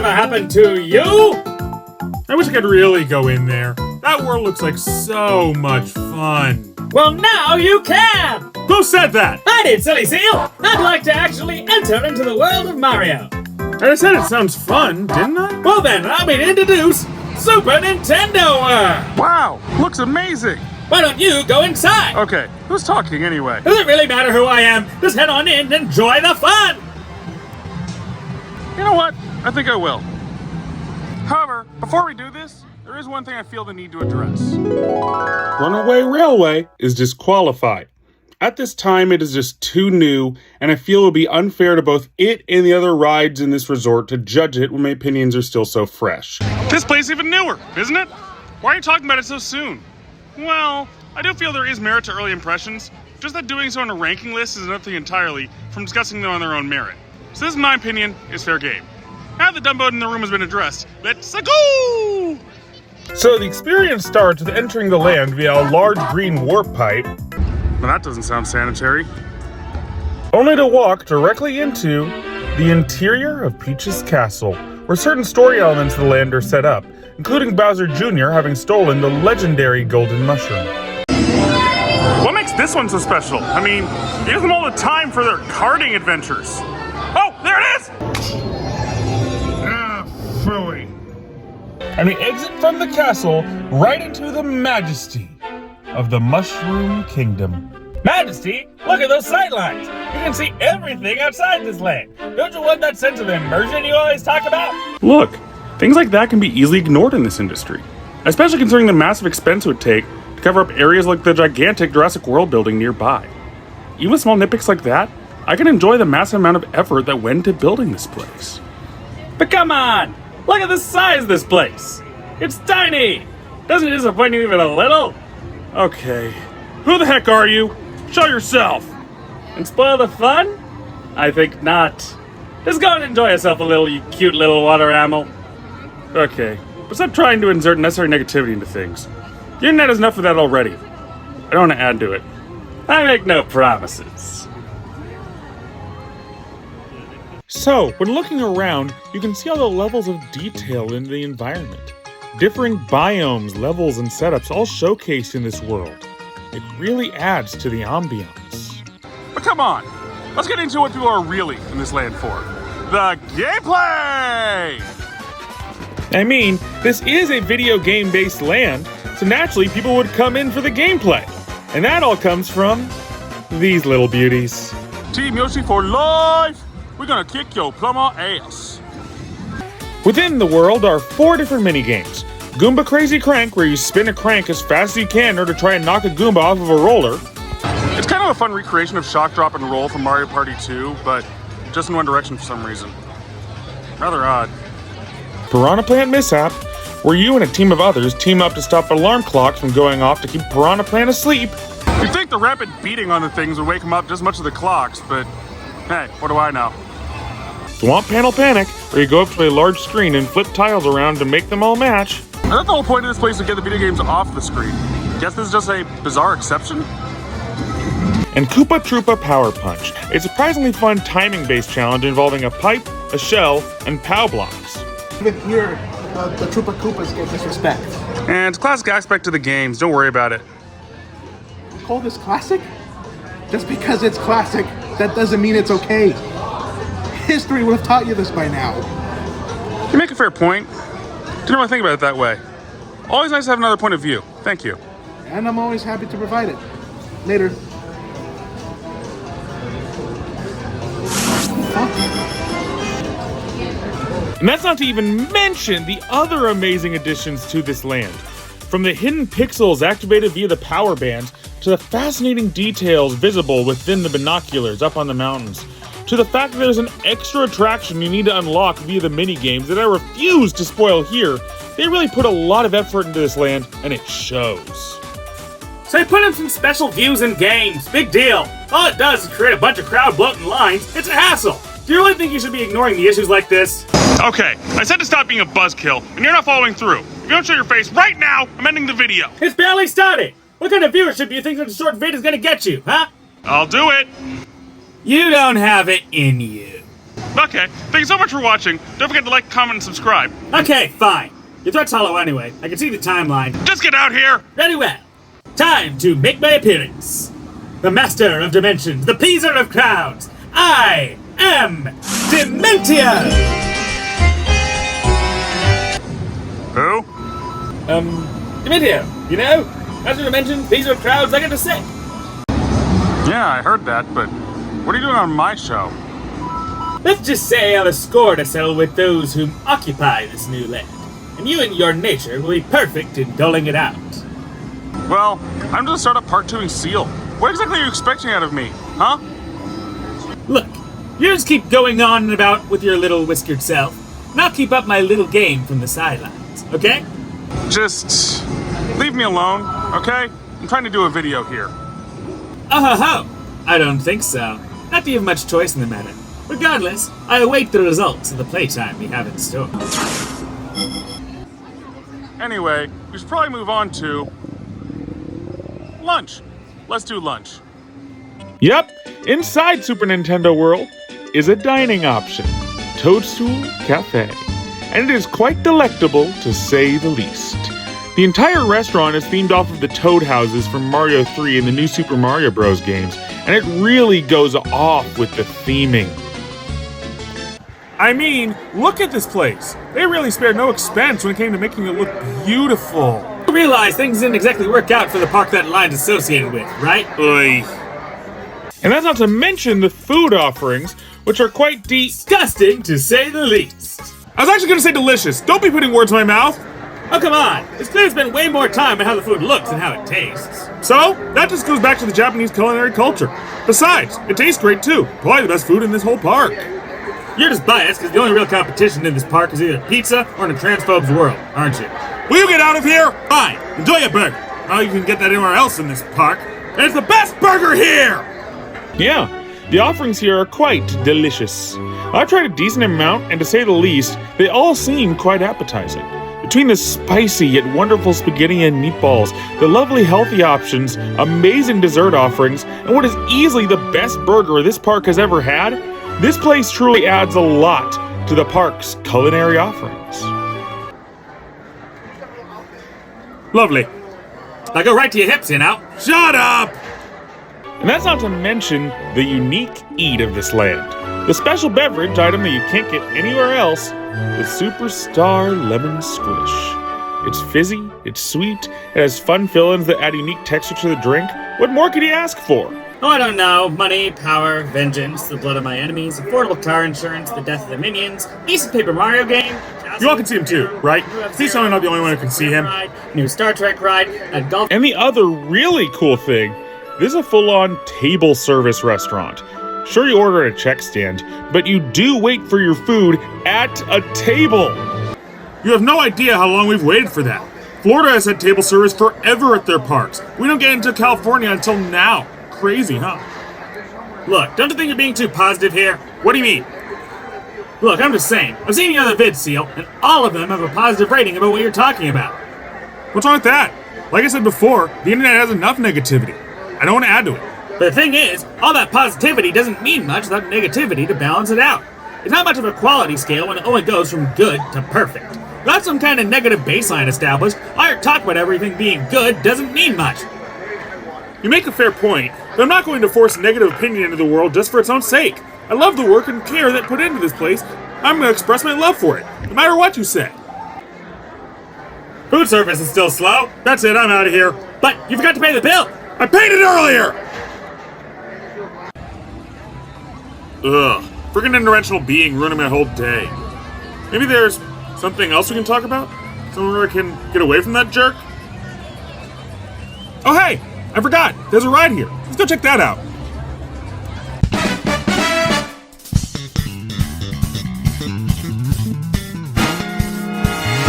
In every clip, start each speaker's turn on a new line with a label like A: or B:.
A: ever happened to you? I wish I could really go in there. That world looks like so much fun. Well, now you can! Who said that? I did, silly seal! I'd like to actually enter into the world of Mario. I said it sounds fun, didn't I? Well then, allow me to introduce Super Nintendo World!
B: Wow, looks amazing!
A: Why don't you go inside?
B: Okay, who's talking anyway?
A: Does it really matter who I am? Just head on in and enjoy the fun!
B: You know what? I think I will. However, before we do this, there is one thing I feel the need to address.
C: Runaway Railway is disqualified. At this time, it is just too new, and I feel it would be unfair to both it and the other rides in this resort to judge it when my opinions are still so fresh.
B: This place is even newer, isn't it? Why are you talking about it so soon? Well, I do feel there is merit to early impressions, just that doing so on a ranking list is another thing entirely from discussing them on their own merit. So this, in my opinion, is fair game. Now that Dumbo in the room has been addressed, let's go!
C: So the experience starts with entering the land via a large green warp pipe,
B: Well, that doesn't sound sanitary.
C: only to walk directly into the interior of Peach's castle, where certain story elements of the land are set up, including Bowser Jr. having stolen the legendary golden mushroom.
B: What makes this one so special? I mean, you use them all the time for their karting adventures. Oh, there it is!
C: Ah, phooey. And we exit from the castle right into the majesty of the Mushroom Kingdom.
A: Majesty, look at those sightlines! You can see everything outside this land. Don't you want that sense of immersion you always talk about?
B: Look, things like that can be easily ignored in this industry, especially considering the massive expense it would take to cover up areas like the gigantic Jurassic World building nearby. Even with small nitpicks like that, I can enjoy the massive amount of effort that went into building this place.
A: But come on! Look at the size of this place! It's tiny! Doesn't it disappoint you even a little?
B: Okay, who the heck are you? Show yourself!
A: And spoil the fun? I think not. Just go and enjoy yourself a little, you cute little water animal.
B: Okay, but stop trying to insert necessary negativity into things. The internet has enough of that already. I don't want to add to it.
A: I make no promises.
C: So, when looking around, you can see all the levels of detail in the environment. Differing biomes, levels, and setups all showcased in this world. It really adds to the ambiance.
B: But come on, let's get into what people are really in this land for. The gameplay!
C: I mean, this is a video game-based land, so naturally people would come in for the gameplay. And that all comes from these little beauties.
B: Team Yoshi for life! We're gonna kick your plumber ass.
C: Within the world are 4 different mini-games. Goomba Crazy Crank, where you spin a crank as fast as you can in order to try and knock a Goomba off of a roller.
B: It's kind of a fun recreation of Shock Drop and Roll from Mario Party 2, but just in one direction for some reason. Rather odd.
C: Piranha Plant Mishap, where you and a team of others team up to stop alarm clocks from going off to keep Piranha Plant asleep.
B: You'd think the rapid beating on the things would wake him up just as much as the clocks, but hey, what do I know?
C: Swamp Panel Panic, where you go up to a large screen and flip tiles around to make them all match.
B: I thought the whole point of this place was to get the video games off the screen. Guess this is just a bizarre exception?
C: And Koopa Troopa Power Punch, a surprisingly fun timing-based challenge involving a pipe, a shell, and POW blocks.
D: Even here, the Troopa Koopas get disrespect.
B: And it's a classic aspect of the games, don't worry about it.
D: You call this classic? Just because it's classic, that doesn't mean it's okay. History would have taught you this by now.
B: You make a fair point. Didn't really think about it that way. Always nice to have another point of view. Thank you.
D: And I'm always happy to provide it. Later.
C: And that's not to even mention the other amazing additions to this land. From the hidden pixels activated via the power band, to the fascinating details visible within the binoculars up on the mountains, to the fact that there's an extra attraction you need to unlock via the mini-games that I refuse to spoil here. They really put a lot of effort into this land, and it shows.
A: So they put in some special views and games. Big deal. All it does is create a bunch of crowd bloating lines. It's a hassle. Do you really think you should be ignoring the issues like this?
B: Okay, I said to stop being a buzzkill, and you're not following through. If you don't show your face right now, I'm ending the video.
A: It's barely started. What kind of viewership do you think such a short vid is gonna get you, huh?
B: I'll do it.
A: You don't have it in you.
B: Okay, thank you so much for watching. Don't forget to like, comment, and subscribe.
A: Okay, fine. Your threat's hollow anyway. I can see the timeline.
B: Just get out here!
A: Very well. Time to make my appearance. The master of dimensions, the pleaser of crowds. I am Dementia!
B: Who?
A: Dementia, you know? Master of dimensions, pleaser of crowds, I got to say.
B: Yeah, I heard that, but what are you doing on my show?
A: Let's just say I have a score to settle with those whom occupy this new land. And you and your nature will be perfect in doling it out.
B: Well, I'm just a startup part-2ing seal. What exactly are you expecting out of me, huh?
A: Look, you just keep going on and about with your little whiskered self, and I'll keep up my little game from the sidelines, okay?
B: Just leave me alone, okay? I'm trying to do a video here.
A: Oh ho ho! I don't think so. Not that you have much choice in the matter. Regardless, I await the results of the playtime we have in store.
B: Anyway, we should probably move on to lunch. Let's do lunch.
C: Yep, inside Super Nintendo World is a dining option, Toadstool Cafe, and it is quite delectable to say the least. The entire restaurant is themed off of the Toad houses from Mario 3 and the new Super Mario Bros. Games, and it really goes off with the theming.
A: I mean, look at this place. They really spared no expense when it came to making it look beautiful. You realize things didn't exactly work out for the park that line's associated with, right?
C: Oy. And that's not to mention the food offerings, which are quite
A: disgusting to say the least.
C: I was actually gonna say delicious. Don't be putting words in my mouth.
A: Oh, come on. It's clear to spend way more time on how the food looks and how it tastes.
C: So, that just goes back to the Japanese culinary culture. Besides, it tastes great too. Probably the best food in this whole park.
A: You're just biased because the only real competition in this park is either pizza or in a transphobe's world, aren't you?
C: Will you get out of here?
A: Fine. Enjoy your burger.
C: Oh, you can get that anywhere else in this park. And it's the best burger here! Yeah, the offerings here are quite delicious. I've tried a decent amount, and to say the least, they all seem quite appetizing. Between the spicy yet wonderful spaghetti and meatballs, the lovely healthy options, amazing dessert offerings, and what is easily the best burger this park has ever had, this place truly adds a lot to the park's culinary offerings.
A: Lovely. I go right to your hips, you know.
C: Shut up! And that's not to mention the unique eat of this land. The special beverage item that you can't get anywhere else, the Superstar Lemon Squish. It's fizzy, it's sweet, it has fun fill-ins that add unique texture to the drink. What more could you ask for?
A: Oh, I don't know. Money, power, vengeance, the blood of my enemies, affordable car insurance, the death of the minions, decent Paper Mario game.
C: You all can see him too, right? Please tell me I'm not the only one who can see him.
A: New Star Trek ride, a golf.
C: And the other really cool thing, this is a full-on table service restaurant. Sure, you order at a check stand, but you do wait for your food at a table. You have no idea how long we've waited for that. Florida has had table service forever at their parks. We don't get into California until now. Crazy, huh?
A: Look, don't you think you're being too positive here?
C: What do you mean?
A: Look, I'm just saying. I've seen the other vids, Seal, and all of them have a positive rating about what you're talking about.
C: What's wrong with that? Like I said before, the internet has enough negativity. I don't want to add to it.
A: But the thing is, all that positivity doesn't mean much without negativity to balance it out. It's not much of a quality scale when it only goes from good to perfect. Without some kind of negative baseline established, all your talk about everything being good doesn't mean much.
C: You make a fair point, but I'm not going to force a negative opinion into the world just for its own sake. I love the work and care that put into this place. I'm going to express my love for it, no matter what you say.
A: Food service is still slow.
C: That's it, I'm out of here.
A: But you forgot to pay the bill.
C: I paid it earlier! Ugh, freaking interdimensional being ruining my whole day. Maybe there's something else we can talk about? Somewhere I can get away from that jerk? Oh hey, I forgot, there's a ride here. Let's go check that out.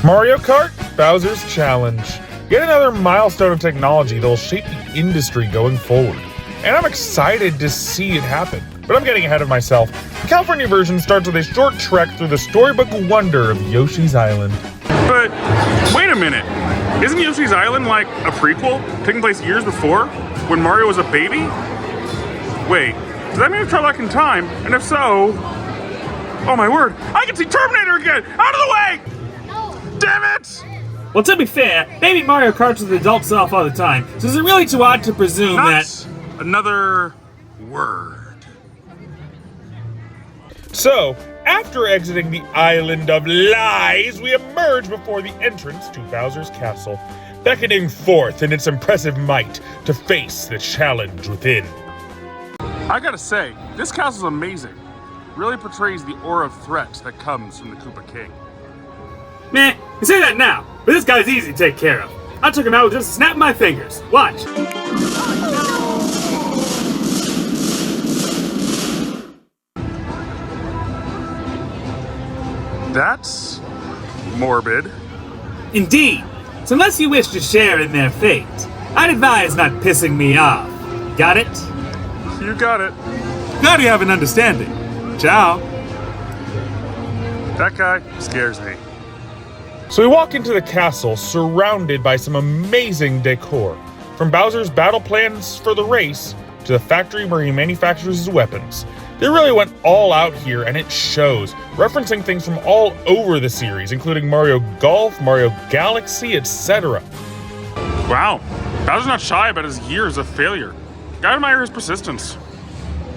C: Mario Kart Bowser's Challenge. Yet another milestone of technology that will shape the industry going forward. And I'm excited to see it happen. But I'm getting ahead of myself. The California version starts with a short trek through the storybook wonder of Yoshi's Island.
B: But wait a minute. Isn't Yoshi's Island like a prequel taking place years before, when Mario was a baby? Wait, does that mean we've traveled back in time? And if so, Oh my word! I can see Terminator again! Out of the way! Damn it!
A: Well, to be fair, maybe Mario Kart's with adult self all the time, so is it really too odd to presume
B: Not another word.
C: So, after exiting the Island of Lies, we emerge before the entrance to Bowser's castle, beckoning forth in its impressive might to face the challenge within.
B: I gotta say, this castle's amazing. Really portrays the aura of threat that comes from the Koopa King.
A: Meh, you say that now, but this guy's easy to take care of. I took him out with just a snap of my fingers. Watch.
B: That's morbid.
A: Indeed. So unless you wish to share in their fate, I'd advise not pissing me off. Got it?
B: You got it.
A: Glad you have an understanding. Ciao.
B: That guy scares me.
C: So we walk into the castle surrounded by some amazing decor, from Bowser's battle plans for the race to the factory where he manufactures his weapons. They really went all out here, and it shows, referencing things from all over the series, including Mario Golf, Mario Galaxy, etc.
B: Wow, Bowser's not shy about his years of failure. Gotta admire his persistence.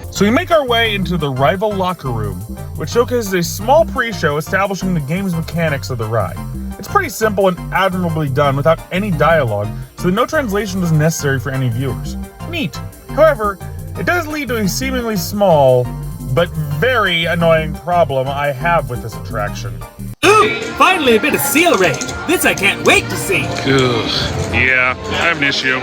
C: So we make our way into the rival locker room, which showcases a small pre-show establishing the game's mechanics of the ride. It's pretty simple and admirably done without any dialogue, so no translation was necessary for any viewers. Neat. However, it does lead to a seemingly small, but very annoying problem I have with this attraction.
A: Ooh, finally a bit of seal rage. This I can't wait to see.
B: Ugh. Yeah, I have an issue.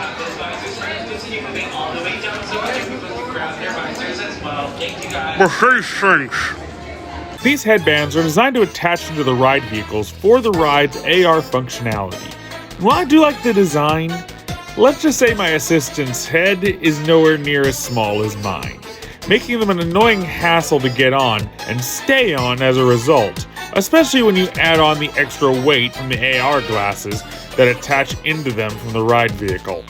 C: These headbands are designed to attach into the ride vehicles for the ride's AR functionality. And while I do like the design, let's just say my assistant's head is nowhere near as small as mine, making them an annoying hassle to get on and stay on as a result, especially when you add on the extra weight from the AR glasses that attach into them from the ride vehicle.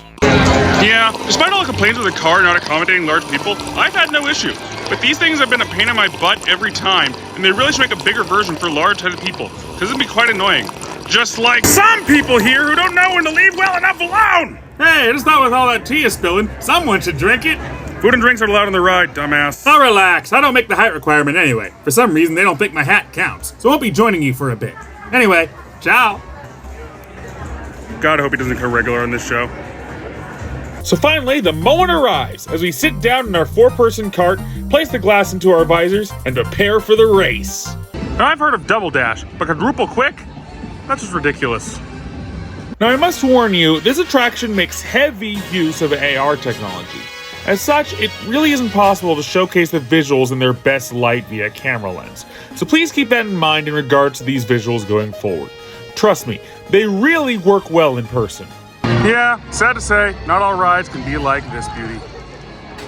B: Yeah, despite all the complaints of the car not accommodating large people, I've had no issue. But these things have been a pain in my butt every time, and they really should make a bigger version for large-headed people, because it'd be quite annoying. Just like some people here who don't know when to leave well enough alone!
A: Hey, just not with all that tea you're spilling. Someone should drink it.
B: Food and drinks are allowed on the ride, dumbass.
A: Now relax, I don't make the height requirement anyway. For some reason, they don't think my hat counts, so I won't be joining you for a bit. Anyway, ciao.
B: God, I hope he doesn't come regular on this show.
C: So finally, the moment arrives as we sit down in our 4-person cart, place the glass into our visors, and prepare for the race.
B: Now, I've heard of Double Dash, but quadruple quick? That's just ridiculous.
C: Now I must warn you, this attraction makes heavy use of AR technology. As such, it really isn't possible to showcase the visuals in their best light via camera lens. So please keep that in mind in regards to these visuals going forward. Trust me, they really work well in person.
B: Yeah, sad to say, not all rides can be like this beauty.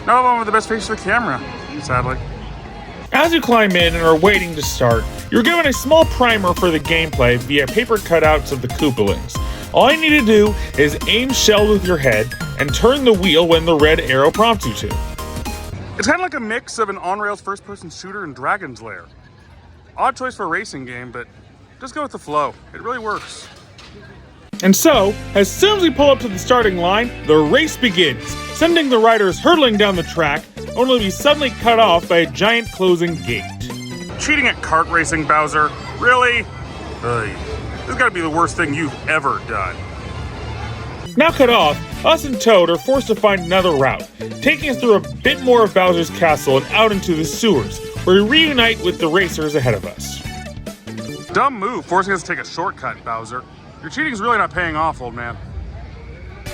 B: Not all of them have the best face for the camera, sadly.
C: As you climb in and are waiting to start, you're given a small primer for the gameplay via paper cutouts of the Koopalings. All you need to do is aim shell with your head and turn the wheel when the red arrow prompts you to.
B: It's kind of like a mix of an on-rails first-person shooter and Dragon's Lair. Odd choice for a racing game, but just go with the flow. It really works.
C: And so, as soon as we pull up to the starting line, the race begins, sending the riders hurtling down the track, only to be suddenly cut off by a giant closing gate.
B: Cheating at kart racing, Bowser? Really? Ugh. This has got to be the worst thing you've ever done.
C: Now cut off, us and Toad are forced to find another route, taking us through a bit more of Bowser's castle and out into the sewers, where we reunite with the racers ahead of us.
B: Dumb move, forcing us to take a shortcut, Bowser. Your cheating's really not paying off, old man.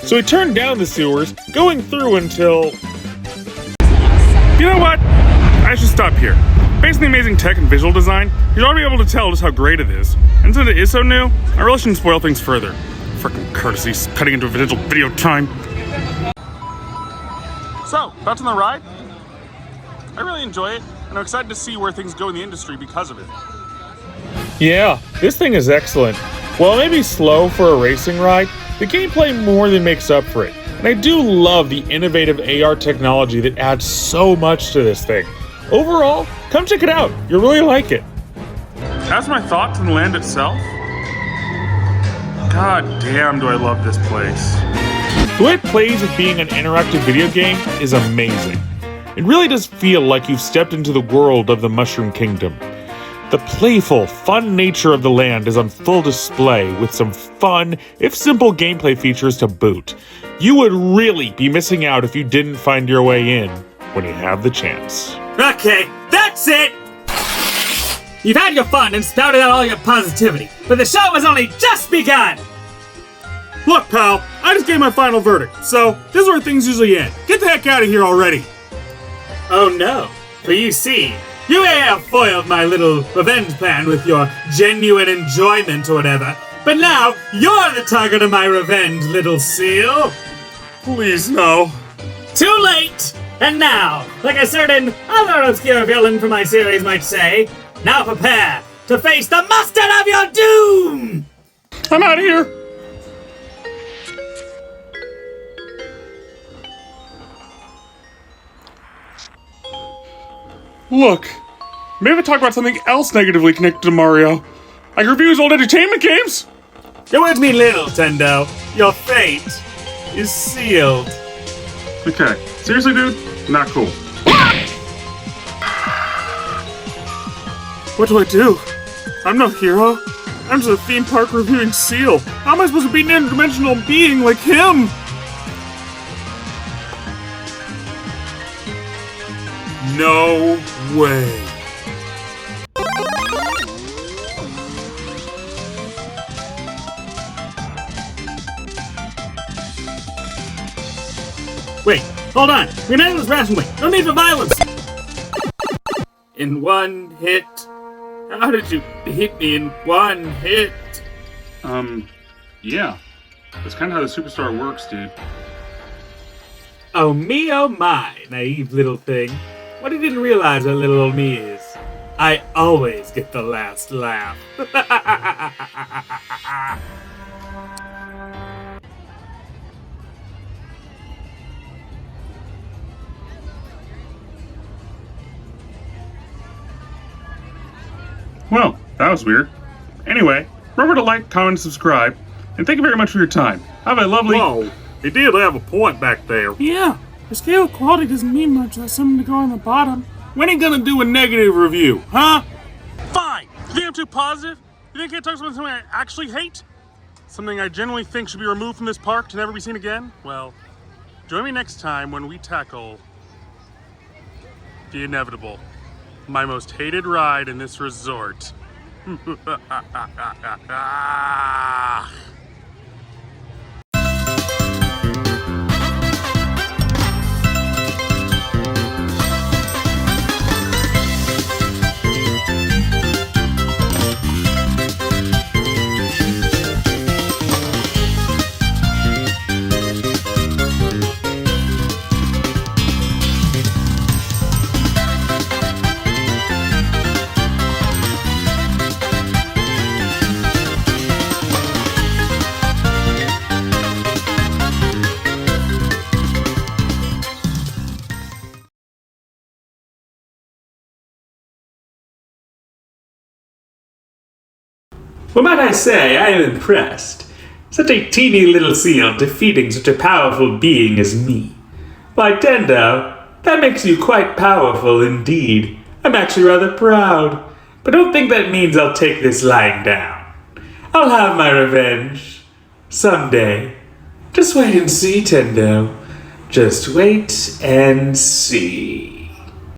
C: So we turn down the sewers, going through until...
B: You know what? I should stop here. Based on the amazing tech and visual design, you'd already be able to tell just how great it is. And since it is so new, I really shouldn't spoil things further. Frickin' courtesy, cutting into a potential video time. So, thoughts on the ride? I really enjoy it, and I'm excited to see where things go in the industry because of it.
C: Yeah, this thing is excellent. While it may be slow for a racing ride, the gameplay more than makes up for it. And I do love the innovative AR technology that adds so much to this thing. Overall, come check it out. You'll really like it.
B: As my thoughts on the land itself, god damn do I love this place.
C: The way it plays with being an interactive video game is amazing. It really does feel like you've stepped into the world of the Mushroom Kingdom. The playful, fun nature of the land is on full display with some fun, if simple gameplay features to boot. You would really be missing out if you didn't find your way in when you have the chance.
A: Okay, that's it! You've had your fun and spouted out all your positivity, but the show has only just begun!
B: Look, pal, I just gave my final verdict, so this is where things usually end. Get the heck out of here already!
A: Oh no, for you see, you may have foiled my little revenge plan with your genuine enjoyment or whatever, but now you're the target of my revenge, little seal!
B: Please, no.
A: Too late! And now, like a certain other obscure villain from my series might say, now prepare to face the mustard of your doom!
B: I'm out of here! Look, maybe talk about something else negatively connected to Mario. Like reviews old entertainment games?
A: Your words mean little, Tendo. Your fate is sealed.
B: Okay, seriously, dude? Not cool. What do I do? I'm no hero. I'm just a theme park reviewing seal. How am I supposed to be an interdimensional being like him?
A: No way. Wait, hold on. We can handle this rationally. No need for violence. In one hit? How did you hit me in one hit?
B: Yeah. That's kind of how the superstar works, dude.
A: Oh me, oh my, naive little thing. What you didn't realize what little old me is. I always get the last laugh.
B: Well, that was weird. Anyway, remember to like, comment, and subscribe. And thank you very much for your time. Have a lovely...
A: Whoa, he did have a point back there.
E: Yeah, the scale of quality doesn't mean much unless something to go on the bottom.
A: When are you gonna do a negative review, huh?
B: Fine! You think I'm too positive? You think I can't talk about something I actually hate? Something I genuinely think should be removed from this park to never be seen again? Well, join me next time when we tackle... the inevitable. My most hated ride in this resort.
A: Well, might I say, I am impressed. Such a teeny little seal defeating such a powerful being as me. Why, Tendo, that makes you quite powerful indeed. I'm actually rather proud. But don't think that means I'll take this lying down. I'll have my revenge. Someday. Just wait and see, Tendo. Just wait and see.